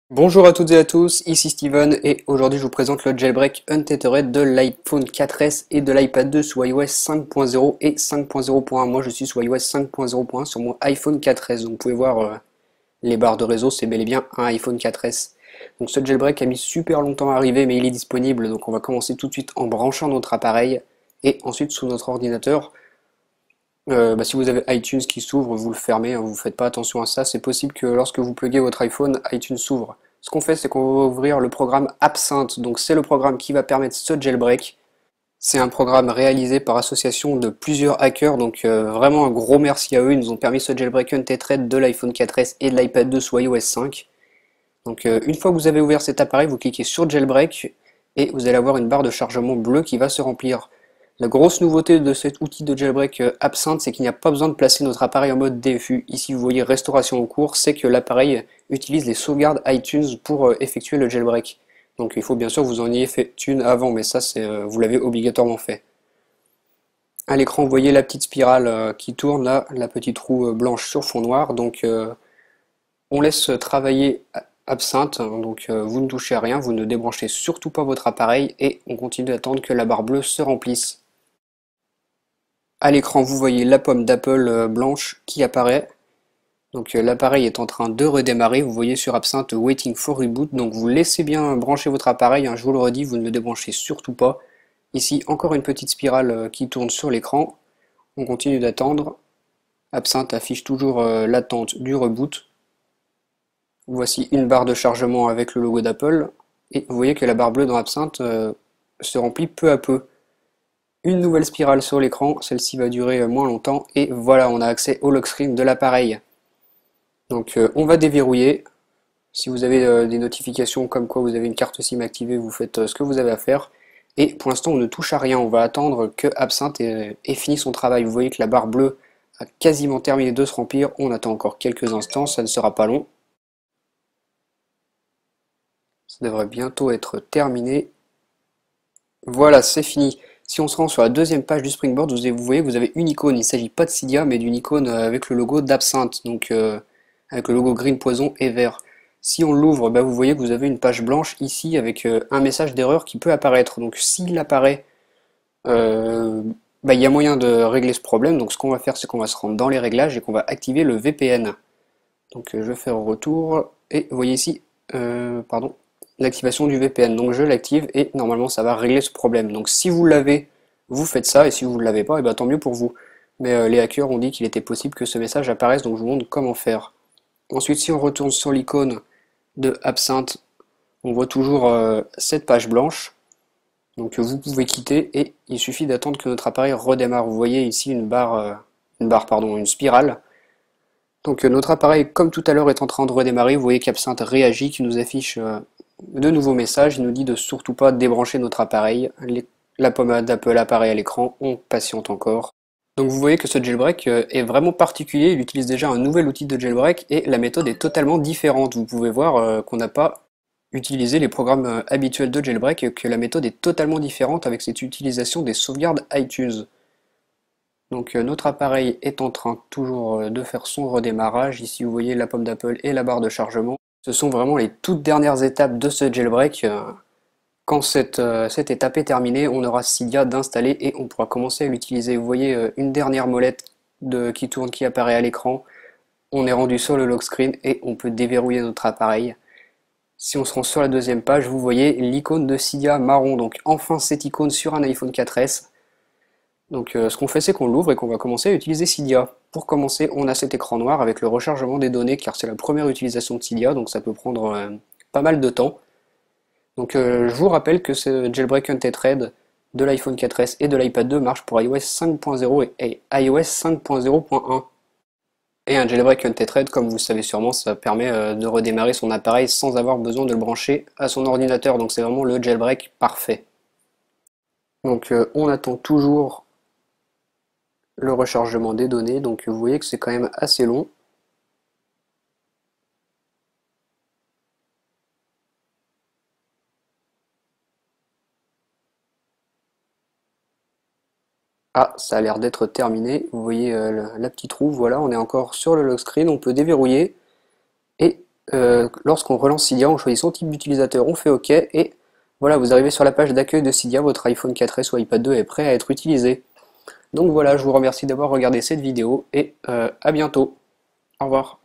Bonjour à toutes et à tous, ici Steven et aujourd'hui je vous présente le jailbreak Untethered de l'iPhone 4S et de l'iPad 2 sous iOS 5.0 et 5.0.1. Moi je suis sous iOS 5.0.1 sur mon iPhone 4S, donc vous pouvez voir les barres de réseau, c'est bel et bien un iPhone 4S. Donc ce jailbreak a mis super longtemps à arriver mais il est disponible, donc on va commencer tout de suite en branchant notre appareil et ensuite sous notre ordinateur. Si vous avez iTunes qui s'ouvre, vous le fermez, hein, vous ne faites pas attention à ça. C'est possible que lorsque vous pluguez votre iPhone, iTunes s'ouvre. Ce qu'on fait, c'est qu'on va ouvrir le programme Absinthe. Donc c'est le programme qui va permettre ce jailbreak. C'est un programme réalisé par association de plusieurs hackers, donc vraiment un gros merci à eux. Ils nous ont permis ce jailbreak Untethered de l'iPhone 4S et de l'iPad 2 sous iOS 5. Donc une fois que vous avez ouvert cet appareil, vous cliquez sur jailbreak et vous allez avoir une barre de chargement bleue qui va se remplir. La grosse nouveauté de cet outil de jailbreak Absinthe, c'est qu'il n'y a pas besoin de placer notre appareil en mode DFU. Ici, vous voyez restauration en cours, c'est que l'appareil utilise les sauvegardes iTunes pour effectuer le jailbreak. Donc il faut bien sûr que vous en ayez fait une avant, mais ça, vous l'avez obligatoirement fait. À l'écran, vous voyez la petite spirale qui tourne là, la petite roue blanche sur fond noir. Donc on laisse travailler Absinthe, donc vous ne touchez à rien, vous ne débranchez surtout pas votre appareil et on continue d'attendre que la barre bleue se remplisse. À l'écran, vous voyez la pomme d'Apple blanche qui apparaît. Donc l'appareil est en train de redémarrer. Vous voyez sur Absinthe Waiting for Reboot. Donc vous laissez bien brancher votre appareil, hein, je vous le redis, vous ne le débranchez surtout pas. Ici, encore une petite spirale qui tourne sur l'écran. On continue d'attendre. Absinthe affiche toujours l'attente du reboot. Voici une barre de chargement avec le logo d'Apple. Et vous voyez que la barre bleue dans Absinthe se remplit peu à peu. Une nouvelle spirale sur l'écran, celle-ci va durer moins longtemps, et voilà, on a accès au lock screen de l'appareil. Donc on va déverrouiller. Si vous avez des notifications comme quoi vous avez une carte SIM activée, vous faites ce que vous avez à faire. Et pour l'instant, on ne touche à rien, on va attendre que Absinthe ait fini son travail. Vous voyez que la barre bleue a quasiment terminé de se remplir, on attend encore quelques instants, ça ne sera pas long. Ça devrait bientôt être terminé. Voilà, c'est fini. Si on se rend sur la deuxième page du Springboard, vous voyez que vous avez une icône. Il ne s'agit pas de Cydia, mais d'une icône avec le logo d'Absinthe, donc avec le logo green poison et vert. Si on l'ouvre, vous voyez que vous avez une page blanche ici avec un message d'erreur qui peut apparaître. Donc s'il apparaît, euh, il y a moyen de régler ce problème. Donc ce qu'on va faire, c'est qu'on va se rendre dans les réglages et qu'on va activer le VPN. Donc je vais faire retour et vous voyez ici, pardon, l'activation du VPN. Donc je l'active et normalement ça va régler ce problème. Donc si vous l'avez, vous faites ça et si vous ne l'avez pas, et tant mieux pour vous. Mais les hackers ont dit qu'il était possible que ce message apparaisse, donc je vous montre comment faire. Ensuite, si on retourne sur l'icône de Absinthe, on voit toujours cette page blanche. Donc vous pouvez quitter et il suffit d'attendre que notre appareil redémarre. Vous voyez ici une spirale. Donc notre appareil, comme tout à l'heure, est en train de redémarrer. Vous voyez qu'Absinthe réagit, qui nous affiche de nouveaux messages. Il nous dit de surtout pas débrancher notre appareil. La pommade d'Apple apparaît à l'écran, on patiente encore. Donc vous voyez que ce jailbreak est vraiment particulier. Il utilise déjà un nouvel outil de jailbreak et la méthode est totalement différente. Vous pouvez voir qu'on n'a pas utilisé les programmes habituels de jailbreak et que la méthode est totalement différente avec cette utilisation des sauvegardes iTunes. Donc notre appareil est en train toujours de faire son redémarrage. Ici vous voyez la pomme d'Apple et la barre de chargement. Ce sont vraiment les toutes dernières étapes de ce jailbreak. Quand cette étape est terminée, on aura Cydia d'installer et on pourra commencer à l'utiliser. Vous voyez une dernière molette qui tourne, qui apparaît à l'écran. On est rendu sur le lock screen et on peut déverrouiller notre appareil. Si on se rend sur la deuxième page, vous voyez l'icône de Cydia marron. Donc enfin cette icône sur un iPhone 4S. Donc ce qu'on fait, c'est qu'on l'ouvre et qu'on va commencer à utiliser Cydia. Pour commencer, on a cet écran noir avec le rechargement des données, car c'est la première utilisation de Cydia, donc ça peut prendre pas mal de temps. Donc je vous rappelle que ce jailbreak Untethered de l'iPhone 4S et de l'iPad 2 marche pour iOS 5.0 et iOS 5.0.1. Et un jailbreak Untethered, comme vous le savez sûrement, ça permet de redémarrer son appareil sans avoir besoin de le brancher à son ordinateur, donc c'est vraiment le jailbreak parfait. Donc on attend toujours le rechargement des données, donc vous voyez que c'est quand même assez long. Ah, ça a l'air d'être terminé, vous voyez la petite roue, voilà, on est encore sur le lock screen, on peut déverrouiller, et lorsqu'on relance Cydia, on choisit son type d'utilisateur, on fait OK, et voilà, vous arrivez sur la page d'accueil de Cydia, votre iPhone 4S ou iPad 2 est prêt à être utilisé. Donc voilà, je vous remercie d'avoir regardé cette vidéo, et à bientôt. Au revoir.